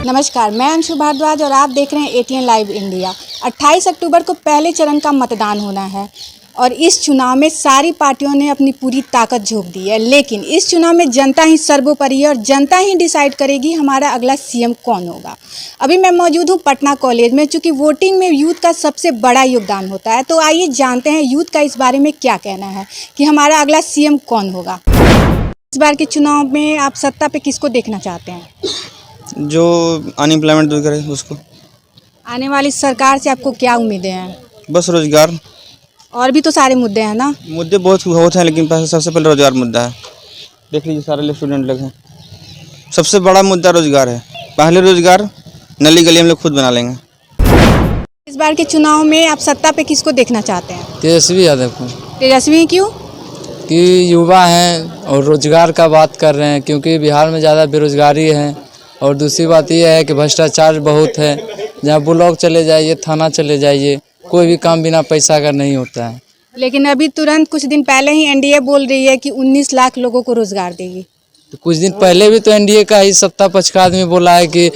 नमस्कार, मैं अंशु भारद्वाज और आप देख रहे हैं एटीएन लाइव इंडिया। 28 अक्टूबर को पहले चरण का मतदान होना है और इस चुनाव में सारी पार्टियों ने अपनी पूरी ताकत झोंक दी है। लेकिन इस चुनाव में जनता ही सर्वोपरि है और जनता ही डिसाइड करेगी हमारा अगला सीएम कौन होगा। अभी मैं मौजूद हूँ पटना कॉलेज में, चूँकि वोटिंग में यूथ का सबसे बड़ा योगदान होता है। तो आइए जानते हैं यूथ का इस बारे में क्या कहना है कि हमारा अगला सीएम कौन होगा। इस बार के चुनाव में आप सत्ता पे किसको देखना चाहते हैं? जो अनएम्प्लॉयमेंट दूर करे उसको। आने वाली सरकार से आपको क्या उम्मीदें हैं? बस रोजगार। और भी तो सारे मुद्दे हैं ना। मुद्दे बहुत हैं, लेकिन सबसे पहले रोजगार मुद्दा है। देख लीजिए सारे लोग स्टूडेंट लोग हैं, सबसे बड़ा मुद्दा रोजगार है। पहले रोजगार, नली गली हम लोग खुद बना लेंगे। इस बार के चुनाव में आप सत्ता पे किसको देखना चाहते हैं? तेजस्वी यादव को। तेजस्वी क्यों? कि युवा हैं और रोजगार का बात कर रहे हैं, क्योंकि बिहार में ज़्यादा बेरोजगारी है। और दूसरी बात यह है कि भ्रष्टाचार बहुत है। जहाँ ब्लॉक चले जाइए, थाना चले जाइए, कोई भी काम बिना पैसा का नहीं होता है। लेकिन अभी तुरंत कुछ दिन पहले ही एनडीए बोल रही है कि 19 लाख लोगों को रोजगार देगी। तो कुछ दिन पहले भी तो एनडीए का ही सत्ता पक्ष का आदमी बोला है कि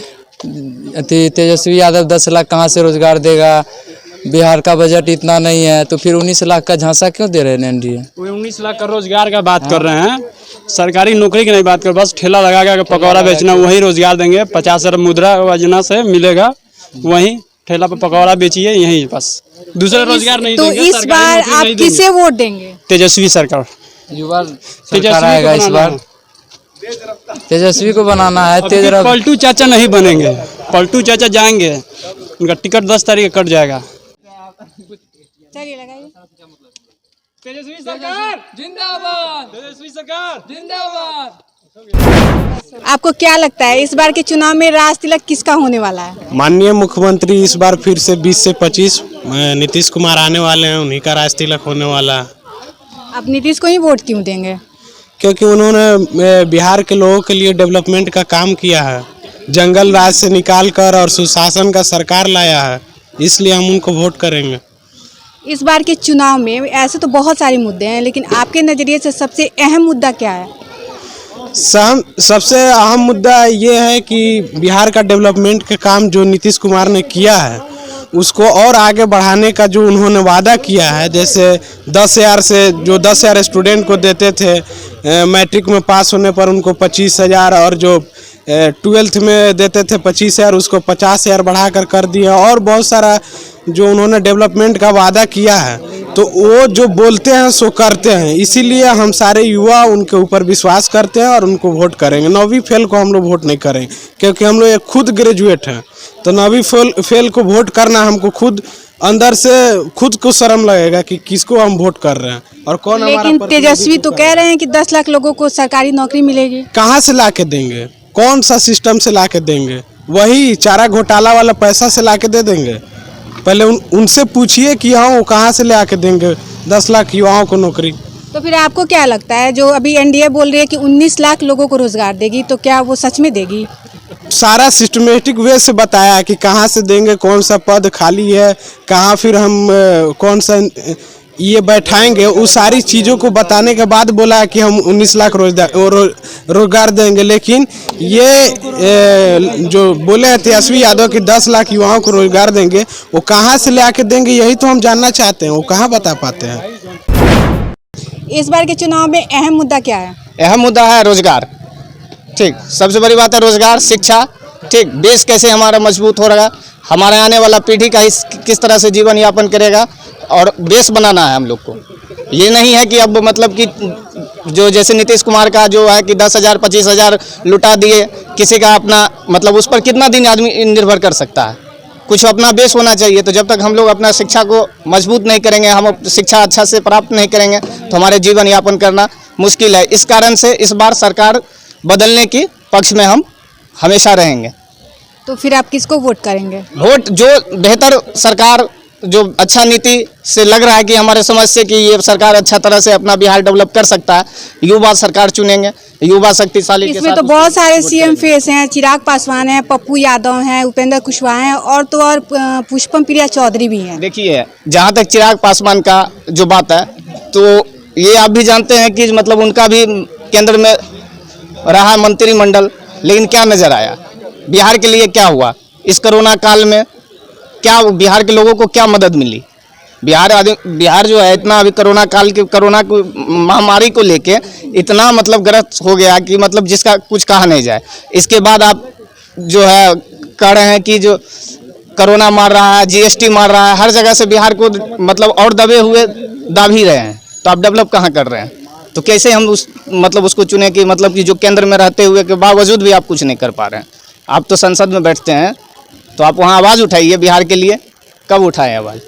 तेजस्वी यादव 10 लाख कहाँ से रोजगार देगा, बिहार का बजट इतना नहीं है। तो फिर 19 लाख का झांसा क्यों दे रहे हैं एनडीए? 19 लाख का रोजगार का बात कर रहे हैं, सरकारी नौकरी की नहीं बात कर। बस ठेला लगा के पकौड़ा बेचना, वही रोजगार देंगे। 50 अरब मुद्रा योजना से मिलेगा, वही ठेला पर पकौड़ा बेचिए, यही बस, दूसरा रोजगार नहीं देंगे। तो इस बार आप किसे वोट देंगे? तेजस्वी सरकार। युवा सरकार आएगा इस बार। तेजस्वी को बनाना है। पलटू चाचा नहीं बनेंगे, पलटू चाचा जाएंगे, उनका टिकट 10 तारीख कट जाएगा। चलिए लगाइए। तेजस्वी सरकार जिंदाबाद, तेजस्वी सरकार जिंदाबाद। आपको क्या लगता है इस बार के चुनाव में राज तिलक किसका होने वाला है? माननीय मुख्यमंत्री इस बार फिर से 20 से 25 नीतीश कुमार आने वाले हैं, उन्हीं का राज तिलक होने वाला है। आप नीतीश को ही वोट क्यों देंगे? क्योंकि उन्होंने बिहार के लोगों के लिए डेवलपमेंट का काम किया है, जंगल राज से निकाल कर और सुशासन का सरकार लाया है, इसलिए हम उनको वोट करेंगे। इस बार के चुनाव में ऐसे तो बहुत सारे मुद्दे हैं, लेकिन आपके नज़रिए से सबसे अहम मुद्दा क्या है? सबसे अहम मुद्दा ये है कि बिहार का डेवलपमेंट का काम जो नीतीश कुमार ने किया है उसको और आगे बढ़ाने का जो उन्होंने वादा किया है। जैसे 10,000 से जो 10,000 स्टूडेंट को देते थे, मैट्रिक में पास होने पर उनको 25,000, और जो 12th में देते थे 25,000, उसको 50,000 बढ़ाकर कर दिया। और बहुत सारा जो उन्होंने डेवलपमेंट का वादा किया है, तो वो जो बोलते हैं सो करते हैं। इसीलिए हम सारे युवा उनके ऊपर विश्वास करते हैं और उनको वोट करेंगे। 9वीं फेल को हम लोग वोट नहीं करेंगे, क्योंकि हम लोग खुद ग्रेजुएट हैं। तो 9वीं फेल को वोट करना हमको खुद अंदर से खुद को शर्म लगेगा कि किसको हम वोट कर रहे हैं और कौन हमारा। लेकिन तेजस्वी तो कह रहे हैं कि 10 लाख लोगों को सरकारी नौकरी मिलेगी। कहाँ से ला के देंगे? कौन सा सिस्टम से ला के देंगे? वही चारा घोटाला वाला पैसा से ला के दे देंगे? पहले उनसे पूछिए कि हाँ वो कहाँ से ले आके देंगे 10 लाख युवाओं को नौकरी। तो फिर आपको क्या लगता है, जो अभी एनडीए बोल रही है कि 19 लाख लोगों को रोजगार देगी, तो क्या वो सच में देगी? सारा सिस्टमेटिक वे से बताया कि कहाँ से देंगे, कौन सा पद खाली है, कहाँ फिर हम कौन सा ये बैठाएंगे, उस सारी चीज़ों को बताने के बाद बोला कि हम 19 लाख रोजगार देंगे। लेकिन ये जो बोले हैं तेजस्वी यादव कि 10 लाख युवाओं को रोजगार देंगे, वो कहाँ से ले आके देंगे, यही तो हम जानना चाहते हैं। वो कहाँ बता पाते हैं। इस बार के चुनाव में अहम मुद्दा क्या है? अहम मुद्दा है रोजगार। ठीक, सबसे बड़ी बात है रोजगार, शिक्षा। ठीक, देश कैसे हमारा मजबूत हो रहा, हमारे आने वाला पीढ़ी का किस तरह से जीवन यापन करेगा, और देश बनाना है हम लोग को। ये नहीं है कि अब मतलब कि जो जैसे नीतीश कुमार का जो है कि 10,000 25,000 लुटा दिए, किसी का अपना मतलब उस पर कितना दिन आदमी निर्भर कर सकता है? कुछ अपना बेस होना चाहिए। तो जब तक हम लोग अपना शिक्षा को मजबूत नहीं करेंगे, हम शिक्षा अच्छा से प्राप्त नहीं करेंगे, तो हमारे जीवन यापन करना मुश्किल है। इस कारण से इस बार सरकार बदलने की पक्ष में हम हमेशा रहेंगे। तो फिर आप किसको वोट करेंगे? वोट जो बेहतर सरकार, जो अच्छा नीति से लग रहा है कि हमारे समझ से कि ये सरकार अच्छा तरह से अपना बिहार डेवलप कर सकता है, युवा सरकार चुनेंगे। युवा शक्तिशाली के इसमें साथ तो बहुत सारे सीएम फेस हैं, चिराग पासवान हैं, पप्पू यादव हैं, उपेंद्र कुशवाहा हैं, और तो और पुष्पम प्रिया चौधरी भी हैं। देखिए, जहाँ तक चिराग पासवान का जो बात है, तो ये आप भी जानते हैं कि मतलब उनका भी केंद्र में रहा मंत्रिमंडल, लेकिन क्या नजर आया? बिहार के लिए क्या हुआ इस कोरोना काल में, क्या बिहार के लोगों को क्या मदद मिली। बिहार जो है इतना अभी कोरोना को महामारी को लेके इतना मतलब ग्रस्त हो गया कि मतलब जिसका कुछ कहा नहीं जाए। इसके बाद आप जो है कह रहे हैं कि जो कोरोना मार रहा है, जीएसटी मार रहा है, हर जगह से बिहार को मतलब और दाब ही रहे हैं, तो आप डेवलप कहाँ कर रहे हैं। तो कैसे हम उसको चुने कि मतलब कि जो केंद्र में रहते हुए के बावजूद भी आप कुछ नहीं कर पा रहे हैं। आप तो संसद में बैठते हैं तो आप वहाँ आवाज़ उठाइए बिहार के लिए, कब उठाएं आवाज़।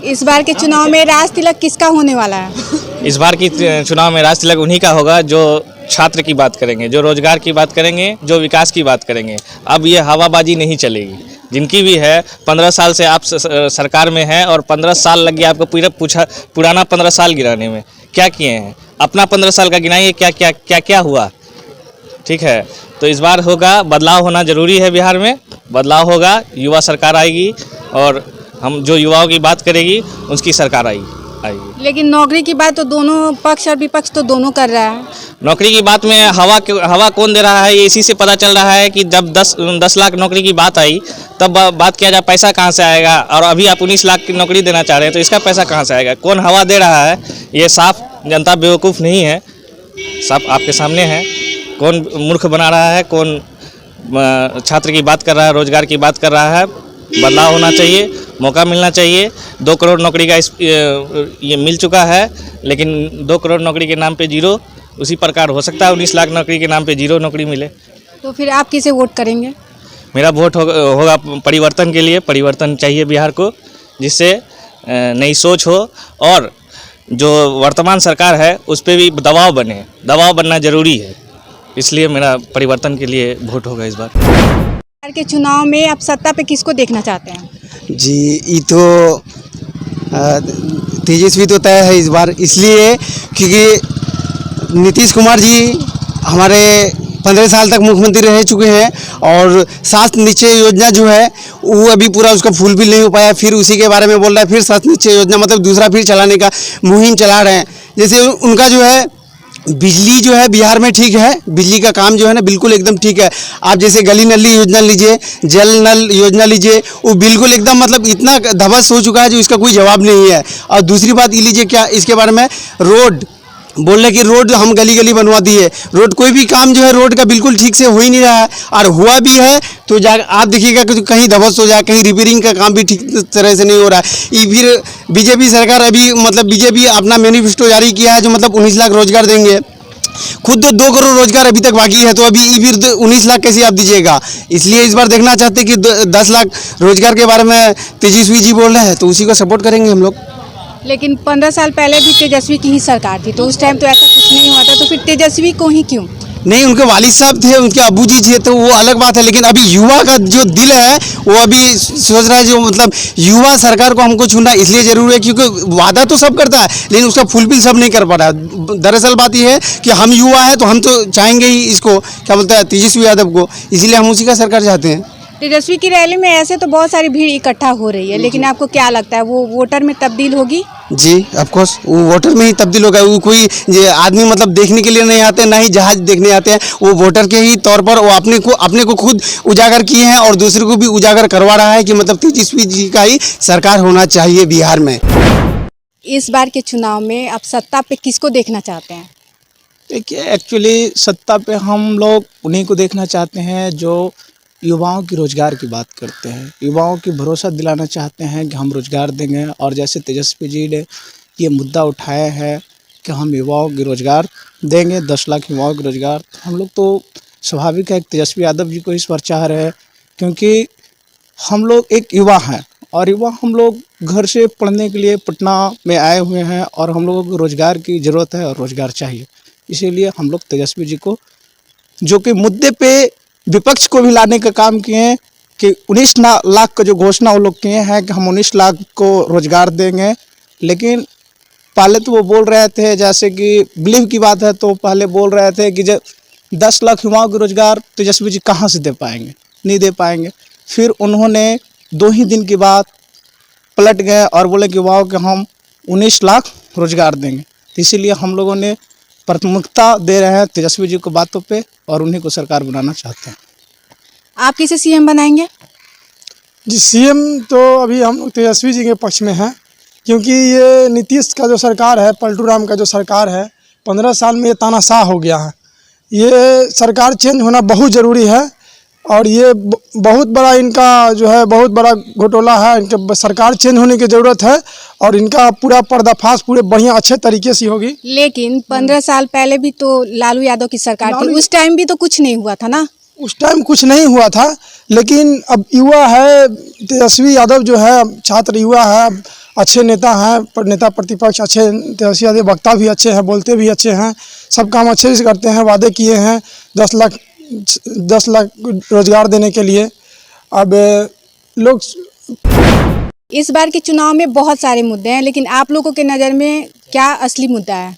इस बार के चुनाव में राज तिलक किसका होने वाला है? इस बार की चुनाव में राज तिलक उन्हीं का होगा जो छात्र की बात करेंगे, जो रोजगार की बात करेंगे, जो विकास की बात करेंगे। अब ये हवाबाजी नहीं चलेगी। जिनकी भी है 15 साल से आप सरकार में हैं और 15 साल लग गया आपको पुराना 15 साल गिराने में। क्या किए हैं? अपना 15 साल का गिनाइए, क्या हुआ। ठीक है, तो इस बार होगा, बदलाव होना जरूरी है। बिहार में बदलाव होगा, युवा सरकार आएगी और हम जो युवाओं की बात करेगी उसकी सरकार आएगी। लेकिन नौकरी की बात तो दोनों पक्ष और विपक्ष तो दोनों कर रहा है। नौकरी की बात में हवा कौन दे रहा है, ये इसी से पता चल रहा है कि जब 10 लाख नौकरी की बात आई तब बात किया जाए पैसा कहाँ से आएगा, और अभी आप 19 लाख की नौकरी देना चाह रहे हैं तो इसका पैसा कहाँ से आएगा। कौन हवा दे रहा है, ये साफ जनता बेवकूफ़ नहीं है, सब आपके सामने है। कौन मूर्ख बना रहा है, कौन छात्र की बात कर रहा है, रोजगार की बात कर रहा है। बदलाव होना चाहिए, मौका मिलना चाहिए। 2 करोड़ नौकरी का ये मिल चुका है, लेकिन 2 करोड़ नौकरी के नाम पे जीरो, उसी प्रकार हो सकता है 19 लाख नौकरी के नाम पे जीरो नौकरी मिले। तो फिर आप किसे वोट करेंगे? मेरा वोट होगा परिवर्तन के लिए। परिवर्तन चाहिए बिहार को, जिससे नई सोच हो और जो वर्तमान सरकार है उस पर भी दबाव बनना जरूरी है। इसलिए मेरा परिवर्तन के लिए वोट होगा इस बार। बिहार के चुनाव में आप सत्ता पे किसको देखना चाहते हैं? जी, ये तो तेजस्वी तो तय है इस बार, इसलिए क्योंकि नीतीश कुमार जी हमारे 15 साल तक मुख्यमंत्री रह चुके हैं और 7 निश्चय योजना जो है वो अभी पूरा उसका फुलफिल नहीं हो पाया। फिर उसी के बारे में बोल रहा है, फिर 7 निश्चय योजना मतलब दूसरा फिर चलाने का मुहिम चला रहे हैं। जैसे उनका जो है बिजली जो है बिहार में ठीक है, बिजली का काम जो है ना बिल्कुल एकदम ठीक है। आप जैसे गली नली योजना लीजिए, जल नल योजना लीजिए, वो बिल्कुल एकदम मतलब इतना ध्वस्त हो चुका है जो इसका कोई जवाब नहीं है। और दूसरी बात ये लीजिए, क्या इसके बारे में रोड बोल रहे कि रोड हम गली गली बनवा दिए, रोड कोई भी काम जो है रोड का बिल्कुल ठीक से हो ही नहीं रहा है, और हुआ भी है तो आप देखिएगा कि कहीं ध्वस्त हो जाए, कहीं रिपेयरिंग का काम भी ठीक तरह से नहीं हो रहा है। ये फिर बीजेपी सरकार अभी मतलब बीजेपी अपना मैनिफेस्टो जारी किया है जो मतलब 19 लाख रोजगार देंगे। खुद तो 2 करोड़ रोजगार अभी तक बाकी है, तो अभी फिर 19 लाख कैसे आप दीजिएगा। इसलिए इस बार देखना चाहते हैं कि 10 लाख रोजगार के बारे में तेजस्वी जी बोल रहे हैं, तो उसी को सपोर्ट करेंगे हम लोग। लेकिन 15 साल पहले भी तेजस्वी की ही सरकार थी, तो उस टाइम तो ऐसा कुछ नहीं हुआ था, तो फिर तेजस्वी को ही क्यों? नहीं, उनके वालिद साहब थे, उनके अबू जी थे, तो वो अलग बात है। लेकिन अभी युवा का जो दिल है वो अभी सोच रहा है जो मतलब युवा सरकार को हमको चुनना इसलिए जरूरी है क्योंकि वादा तो सब करता है लेकिन उसका फुलफिल सब नहीं कर पा रहा है। दरअसल बात ये है कि हम युवा हैं तो हम तो चाहेंगे ही इसको, क्या बोलता है, तेजस्वी यादव को, इसीलिए हम उसी का सरकार चाहते हैं। तेजस्वी की रैली में ऐसे तो बहुत सारी भीड़ इकट्ठा हो रही है, लेकिन आपको क्या लगता है वो वोटर में तब्दील होगी? जी ऑफ कोर्स, वो वोटर में ही तब्दील होगा। वो कोई आदमी मतलब देखने के लिए नहीं आते, ना ही जहाज देखने आते हैं। वो वोटर के ही तौर पर वो अपने को खुद उजागर किए हैं और दूसरे को भी उजागर करवा रहा है कि मतलब तेजस्वी जी का ही सरकार होना चाहिए बिहार में। इस बार के चुनाव में आप सत्ता पे किसको देखना चाहते हैं? देखिए, एक्चुअली सत्ता पे हम लोग उन्हीं को देखना चाहते हैं जो युवाओं की रोज़गार की बात करते हैं, युवाओं की भरोसा दिलाना चाहते हैं कि हम रोज़गार देंगे। और जैसे तेजस्वी जी ने ये मुद्दा उठाया है कि हम युवाओं की रोज़गार देंगे, 10 लाख युवाओं की रोज़गार, हम लोग तो स्वाभाविक है तेजस्वी यादव जी को इस बार चाह रहे हैं क्योंकि हम लोग एक युवा हैं और युवा हम लोग घर से पढ़ने के लिए पटना में आए हुए हैं और हम लोगों को रोज़गार की ज़रूरत है और रोज़गार चाहिए। इसीलिए हम लोग तेजस्वी जी को, जो कि मुद्दे पे विपक्ष को भी लाने का काम किए हैं कि 19 लाख का जो घोषणा वो लोग किए हैं कि हम 19 लाख को रोज़गार देंगे, लेकिन पहले तो वो बोल रहे थे, जैसे कि बिलीव की बात है, तो पहले बोल रहे थे कि जब 10 लाख युवाओं को रोज़गार तेजस्वी जी कहाँ से दे पाएंगे, नहीं दे पाएंगे। फिर उन्होंने 2 ही दिन के बाद पलट गए और बोले कि युवाओं को हम 19 लाख रोज़गार देंगे। तो इसीलिए हम लोगों ने प्राथमिकता दे रहे हैं तेजस्वी जी को बातों पे और उन्हीं को सरकार बनाना चाहते हैं। आप किसे सीएम बनाएंगे? जी सीएम तो अभी हम लोग तेजस्वी जी के पक्ष में हैं, क्योंकि ये नीतीश का जो सरकार है, पलटू राम का जो सरकार है, 15 साल में ये तानाशाह हो गया है। ये सरकार चेंज होना बहुत ज़रूरी है और ये बहुत बड़ा इनका जो है बहुत बड़ा घोटाला है। इनके सरकार चेंज होने की ज़रूरत है और इनका पूरा पर्दाफाश पूरे बढ़िया अच्छे तरीके से होगी। लेकिन 15 साल पहले भी तो लालू यादव की सरकार थी, उस टाइम भी तो कुछ नहीं हुआ था ना? उस टाइम कुछ नहीं हुआ था, लेकिन अब युवा है, तेजस्वी यादव जो है छात्र युवा है, अच्छे नेता हैं, नेता प्रतिपक्ष अच्छे, तेजस्वी यादव वक्ता भी अच्छे हैं, बोलते भी अच्छे हैं, सब काम अच्छे से करते हैं। वादे किए हैं 10 लाख रोजगार देने के लिए। अब लोग इस बार के चुनाव में बहुत सारे मुद्दे हैं, लेकिन आप लोगों के नज़र में क्या असली मुद्दा है?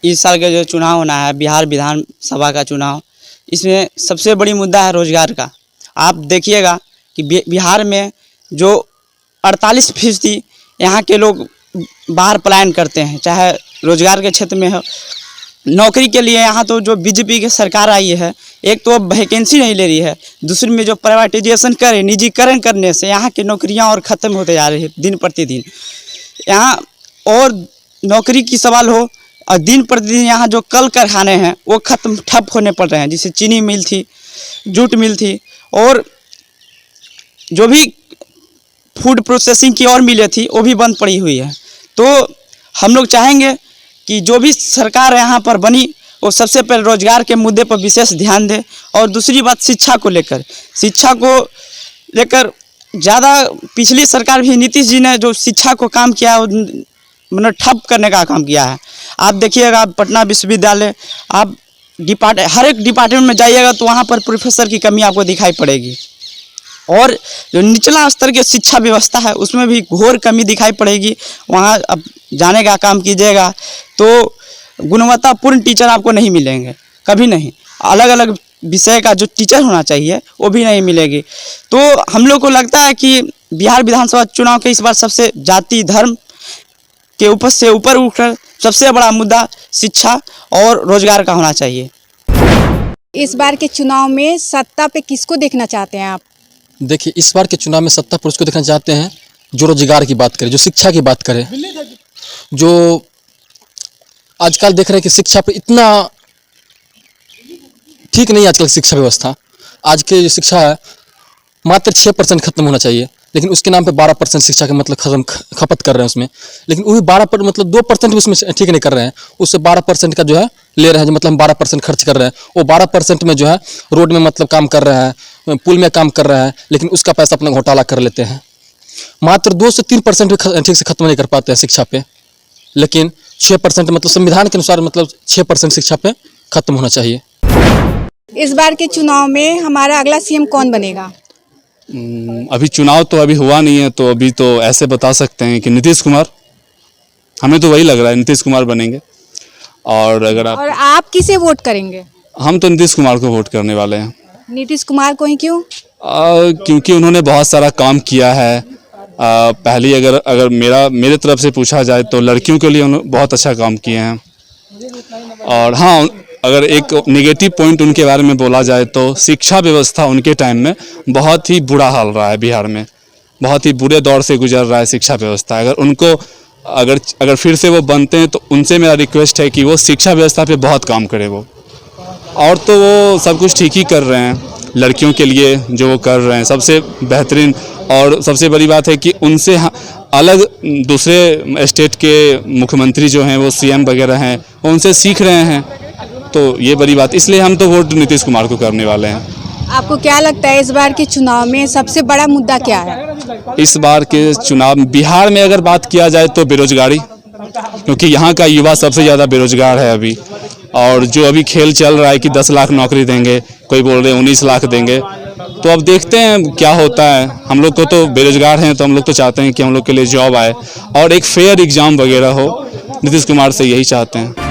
इस साल का जो चुनाव होना है, बिहार विधानसभा का चुनाव, इसमें सबसे बड़ी मुद्दा है रोजगार का। आप देखिएगा कि बिहार में जो 48% यहाँ के लोग बाहर पलायन करते हैं, चाहे रोजगार के क्षेत्र में हो, नौकरी के लिए। यहाँ तो जो बीजेपी की सरकार आई है, एक तो अब वैकेंसी नहीं ले रही है, दूसरी में जो प्राइवेटाइजेशन करे, निजीकरण करने से यहाँ की नौकरियाँ और ख़त्म होते जा रही है दिन प्रतिदिन। यहाँ और नौकरी की सवाल हो और दिन प्रतिदिन यहाँ जो कल कारखाने हैं वो ठप होने पड़ रहे हैं, जैसे चीनी मिल थी, जूट मिल थी, और जो भी फूड प्रोसेसिंग की और मिलें थी वो भी बंद पड़ी हुई है। तो हम लोग चाहेंगे कि जो भी सरकार यहाँ पर बनी वो सबसे पहले रोजगार के मुद्दे पर विशेष ध्यान दे, और दूसरी बात शिक्षा को लेकर ज़्यादा पिछली सरकार भी नीतीश जी ने जो शिक्षा को काम किया मतलब ठप करने का काम किया है। आप देखिएगा पटना विश्वविद्यालय, आप हर एक डिपार्टमेंट में जाइएगा तो वहाँ पर प्रोफेसर की कमी आपको दिखाई पड़ेगी, और जो निचला स्तर की शिक्षा व्यवस्था है उसमें भी घोर कमी दिखाई पड़ेगी। वहाँ अब जाने का काम कीजिएगा तो गुणवत्तापूर्ण टीचर आपको नहीं मिलेंगे, कभी नहीं। अलग अलग विषय का जो टीचर होना चाहिए वो भी नहीं मिलेगी। तो हम लोग को लगता है कि बिहार विधानसभा चुनाव के इस बार सबसे जाति धर्म के ऊपर उठकर सबसे बड़ा मुद्दा शिक्षा और रोजगार का होना चाहिए। इस बार के चुनाव में सत्ता पे किसको देखना चाहते हैं आप? देखिए, इस बार के चुनाव में सत्ता पर उसको देखना चाहते हैं जो रोजगार की बात करे, जो शिक्षा की बात करे। जो आजकल देख रहे हैं कि शिक्षा पे इतना ठीक नहीं, आजकल शिक्षा व्यवस्था, आज के जो शिक्षा है मात्र 6% खत्म होना चाहिए, लेकिन उसके नाम पे 12% शिक्षा का मतलब खपत कर रहे हैं उसमें। लेकिन वही 12% मतलब 2% भी उसमें ठीक नहीं कर रहे हैं, उससे 12% का जो है ले रहे हैं, जो मतलब 12% खर्च कर रहे हैं। वो 12% में जो है रोड में मतलब काम कर रहे हैं, पुल में काम कर रहे हैं, लेकिन उसका पैसा अपना घोटाला कर लेते हैं। मात्र 2 से 3% भी ठीक से खत्म नहीं कर पाते हैं शिक्षा पे, लेकिन 6% मतलब संविधान के अनुसार मतलब 6% शिक्षा पे खत्म होना चाहिए। इस बार के चुनाव में हमारा अगला सीएम कौन बनेगा? अभी चुनाव तो अभी हुआ नहीं है, तो अभी तो ऐसे बता सकते हैं कि नीतीश कुमार, हमें तो वही लग रहा है नीतीश कुमार बनेंगे। और अगर आप किसे वोट करेंगे? हम तो नीतीश कुमार को वोट करने वाले हैं। नीतीश कुमार को ही क्यों? क्योंकि उन्होंने बहुत सारा काम किया है। पहली अगर मेरे तरफ से पूछा जाए तो लड़कियों के लिए उन्होंने बहुत अच्छा काम किए हैं। और हाँ, अगर एक नेगेटिव पॉइंट उनके बारे में बोला जाए तो शिक्षा व्यवस्था उनके टाइम में बहुत ही बुरा हाल रहा है। बिहार में बहुत ही बुरे दौर से गुजर रहा है शिक्षा व्यवस्था। अगर फिर से वो बनते हैं तो उनसे मेरा रिक्वेस्ट है कि वो शिक्षा व्यवस्था पे बहुत काम करें वो। और तो वो सब कुछ ठीक ही कर रहे हैं, लड़कियों के लिए जो वो कर रहे हैं सबसे बेहतरीन। और सबसे बड़ी बात है कि उनसे अलग दूसरे स्टेट के मुख्यमंत्री जो हैं वो सीएम वगैरह हैं, वो उनसे सीख रहे हैं। तो ये बड़ी बात, इसलिए हम तो वोट नीतीश कुमार को करने वाले हैं। आपको क्या लगता है इस बार के चुनाव में सबसे बड़ा मुद्दा क्या है? इस बार के चुनाव बिहार में अगर बात किया जाए तो बेरोजगारी, क्योंकि यहाँ का युवा सबसे ज़्यादा बेरोजगार है अभी। और जो अभी खेल चल रहा है कि 10 लाख नौकरी देंगे, कोई बोल रहे हैं 19 लाख देंगे, तो अब देखते हैं क्या होता है। हम लोग को तो बेरोजगार हैं तो हम लोग तो चाहते हैं कि हम लोग के लिए जॉब आए और एक फेयर एग्ज़ाम वगैरह हो। नीतीश कुमार से यही चाहते हैं।